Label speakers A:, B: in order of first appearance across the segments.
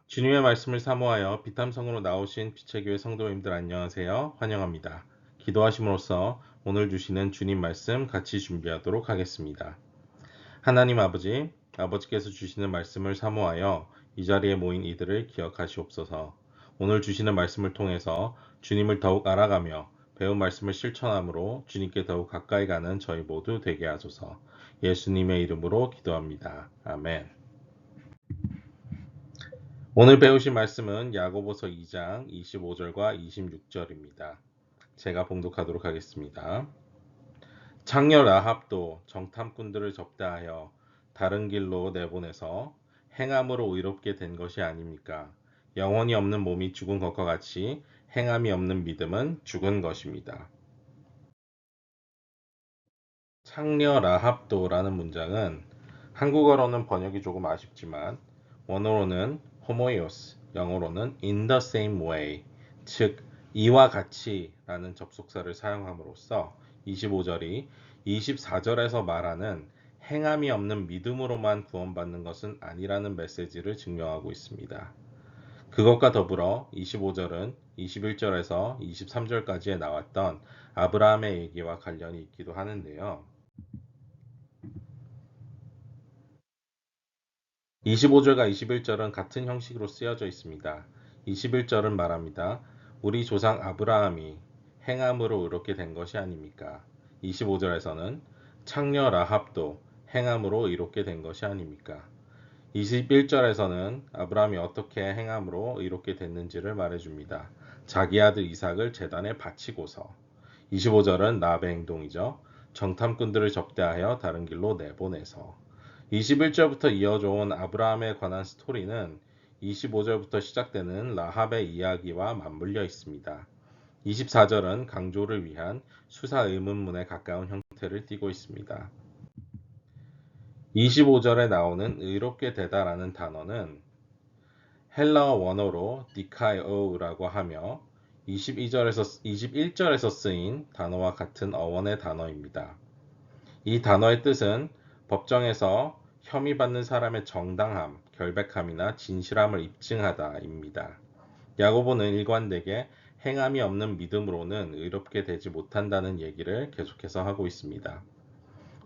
A: 주님의 말씀을 사모하여 비탐성으로 나오신 피체교회 성도님들 안녕하세요. 환영합니다. 기도하심으로써 오늘 주시는 주님 말씀 같이 준비하도록 하겠습니다. 하나님 아버지, 아버지께서 주시는 말씀을 사모하여 이 자리에 모인 이들을 기억하시옵소서. 오늘 주시는 말씀을 통해서 주님을 더욱 알아가며 배운 말씀을 실천함으로 주님께 더욱 가까이 가는 저희 모두 되게 하소서. 예수님의 이름으로 기도합니다. 아멘. 오늘 배우신 말씀은 야고보서 2장 25절과 26절입니다. 제가 봉독하도록 하겠습니다. 장녀 라합도 정탐꾼들을 접대하여 다른 길로 내보내서 행함으로 의롭게 된 것이 아닙니까? 영혼이 없는 몸이 죽은 것과 같이 행함이 없는 믿음은 죽은 것입니다. 창녀 라합도라는 문장은 한국어로는 번역이 조금 아쉽지만 원어로는 homoios, 영어로는 in the same way, 즉 이와 같이라는 접속사를 사용함으로써 25절이 24절에서 말하는 행함이 없는 믿음으로만 구원받는 것은 아니라는 메시지를 증명하고 있습니다. 그것과 더불어 25절은 21절에서 23절까지에 나왔던 아브라함의 얘기와 관련이 있기도 하는데요. 25절과 21절은 같은 형식으로 쓰여져 있습니다. 21절은 말합니다. 우리 조상 아브라함이 행함으로 의롭게 된 것이 아닙니까? 25절에서는 창녀 라합도 행함으로 의롭게 된 것이 아닙니까? 21절에서는 아브라함이 어떻게 행함으로 의롭게 됐는지를 말해줍니다. 자기 아들 이삭을 제단에 바치고서. 25절은 라합의 행동이죠. 정탐꾼들을 접대하여 다른 길로 내보내서. 21절부터 이어져 온 아브라함에 관한 스토리는 25절부터 시작되는 라합의 이야기와 맞물려 있습니다. 24절은 강조를 위한 수사 의문문에 가까운 형태를 띠고 있습니다. 25절에 나오는 의롭게 되다라는 단어는 헬라어 원어로 디카이오라고 하며 21절에서 쓰인 단어와 같은 어원의 단어입니다. 이 단어의 뜻은 법정에서 혐의받는 사람의 정당함, 결백함이나 진실함을 입증하다입니다. 야고보는 일관되게 행함이 없는 믿음으로는 의롭게 되지 못한다는 얘기를 계속해서 하고 있습니다.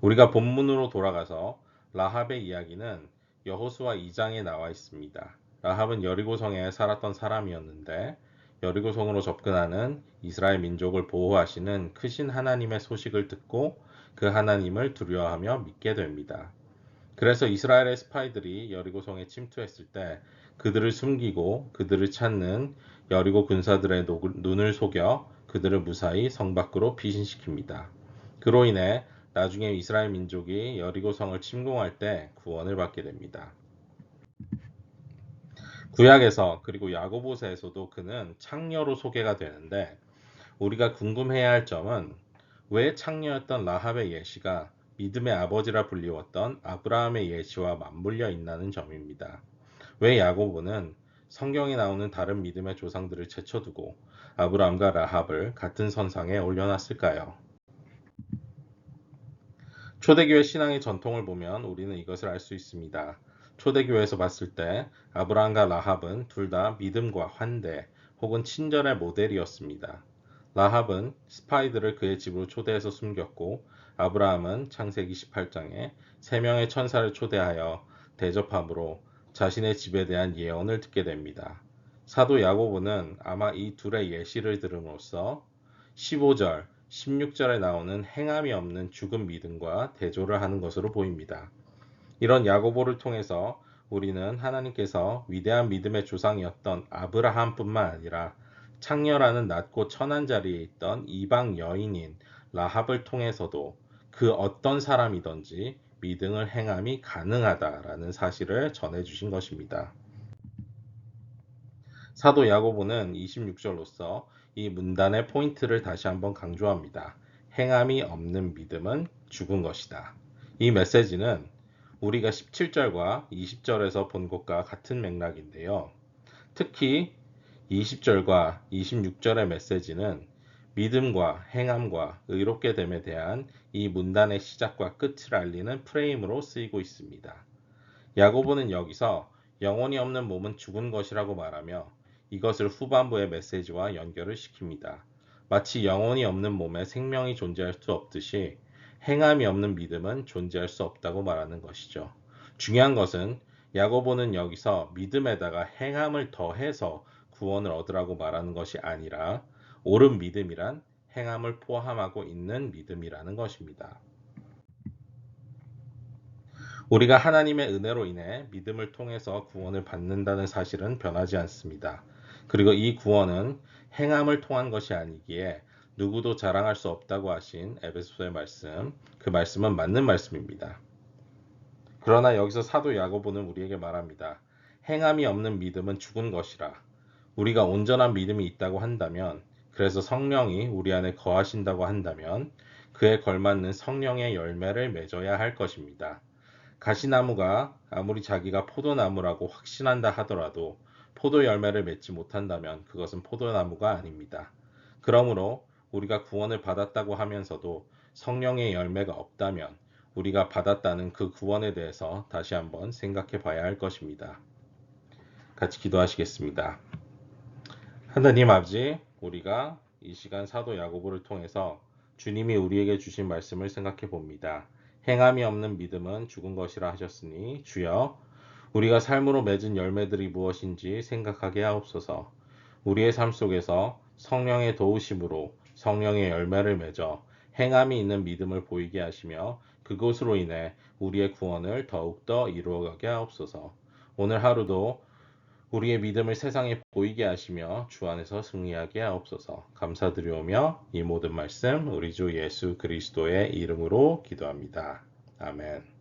A: 우리가 본문으로 돌아가서 라합의 이야기는 여호수아 2장에 나와 있습니다. 라합은 여리고성에 살았던 사람이었는데 여리고성으로 접근하는 이스라엘 민족을 보호하시는 크신 하나님의 소식을 듣고 그 하나님을 두려워하며 믿게 됩니다. 그래서 이스라엘의 스파이들이 여리고성에 침투했을 때 그들을 숨기고 그들을 찾는 여리고 군사들의 눈을 속여 그들을 무사히 성 밖으로 피신시킵니다. 그로 인해 나중에 이스라엘 민족이 여리고성을 침공할 때 구원을 받게 됩니다. 구약에서 그리고 야고보서에서도 그는 창녀로 소개가 되는데 우리가 궁금해야 할 점은 왜 창녀였던 라합의 예시가 믿음의 아버지라 불리웠던 아브라함의 예시와 맞물려 있다는 점입니다. 왜 야고보는 성경에 나오는 다른 믿음의 조상들을 제쳐두고 아브라함과 라합을 같은 선상에 올려놨을까요? 초대교회 신앙의 전통을 보면 우리는 이것을 알 수 있습니다. 초대교회에서 봤을 때 아브라함과 라합은 둘 다 믿음과 환대 혹은 친절의 모델이었습니다. 라합은 스파이들을 그의 집으로 초대해서 숨겼고 아브라함은 창세기 18장에 3명의 천사를 초대하여 대접함으로 자신의 집에 대한 예언을 듣게 됩니다. 사도 야고보는 아마 이 둘의 예시를 들음으로써 15절, 16절에 나오는 행함이 없는 죽은 믿음과 대조를 하는 것으로 보입니다. 이런 야고보를 통해서 우리는 하나님께서 위대한 믿음의 조상이었던 아브라함뿐만 아니라 창녀라는 낮고 천한 자리에 있던 이방 여인인 라합을 통해서도 그 어떤 사람이든지 믿음을 행함이 가능하다라는 사실을 전해주신 것입니다. 사도 야고보는 26절로서 이 문단의 포인트를 다시 한번 강조합니다. 행함이 없는 믿음은 죽은 것이다. 이 메시지는 우리가 17절과 20절에서 본 것과 같은 맥락인데요. 특히 20절과 26절의 메시지는 믿음과 행함과 의롭게 됨에 대한 이 문단의 시작과 끝을 알리는 프레임으로 쓰이고 있습니다. 야고보는 여기서 영혼이 없는 몸은 죽은 것이라고 말하며 이것을 후반부의 메시지와 연결을 시킵니다. 마치 영혼이 없는 몸에 생명이 존재할 수 없듯이 행함이 없는 믿음은 존재할 수 없다고 말하는 것이죠. 중요한 것은 야고보는 여기서 믿음에다가 행함을 더해서 구원을 얻으라고 말하는 것이 아니라 옳은 믿음이란 행함을 포함하고 있는 믿음이라는 것입니다. 우리가 하나님의 은혜로 인해 믿음을 통해서 구원을 받는다는 사실은 변하지 않습니다. 그리고 이 구원은 행함을 통한 것이 아니기에 누구도 자랑할 수 없다고 하신 에베소서의 말씀, 그 말씀은 맞는 말씀입니다. 그러나 여기서 사도 야고보는 우리에게 말합니다. 행함이 없는 믿음은 죽은 것이라. 우리가 온전한 믿음이 있다고 한다면, 그래서 성령이 우리 안에 거하신다고 한다면 그에 걸맞는 성령의 열매를 맺어야 할 것입니다. 가시나무가 아무리 자기가 포도나무라고 확신한다 하더라도 포도 열매를 맺지 못한다면 그것은 포도나무가 아닙니다. 그러므로 우리가 구원을 받았다고 하면서도 성령의 열매가 없다면 우리가 받았다는 그 구원에 대해서 다시 한번 생각해 봐야 할 것입니다. 같이 기도하시겠습니다. 하나님 아버지, 우리가 이 시간 사도 야고보를 통해서 주님이 우리에게 주신 말씀을 생각해 봅니다. 행함이 없는 믿음은 죽은 것이라 하셨으니 주여, 우리가 삶으로 맺은 열매들이 무엇인지 생각하게 하옵소서. 우리의 삶 속에서 성령의 도우심으로 성령의 열매를 맺어 행함이 있는 믿음을 보이게 하시며 그것으로 인해 우리의 구원을 더욱더 이루어가게 하옵소서. 오늘 하루도 우리의 믿음을 세상에 보이게 하시며 주 안에서 승리하게 하옵소서. 감사드리오며 이 모든 말씀 우리 주 예수 그리스도의 이름으로 기도합니다. 아멘.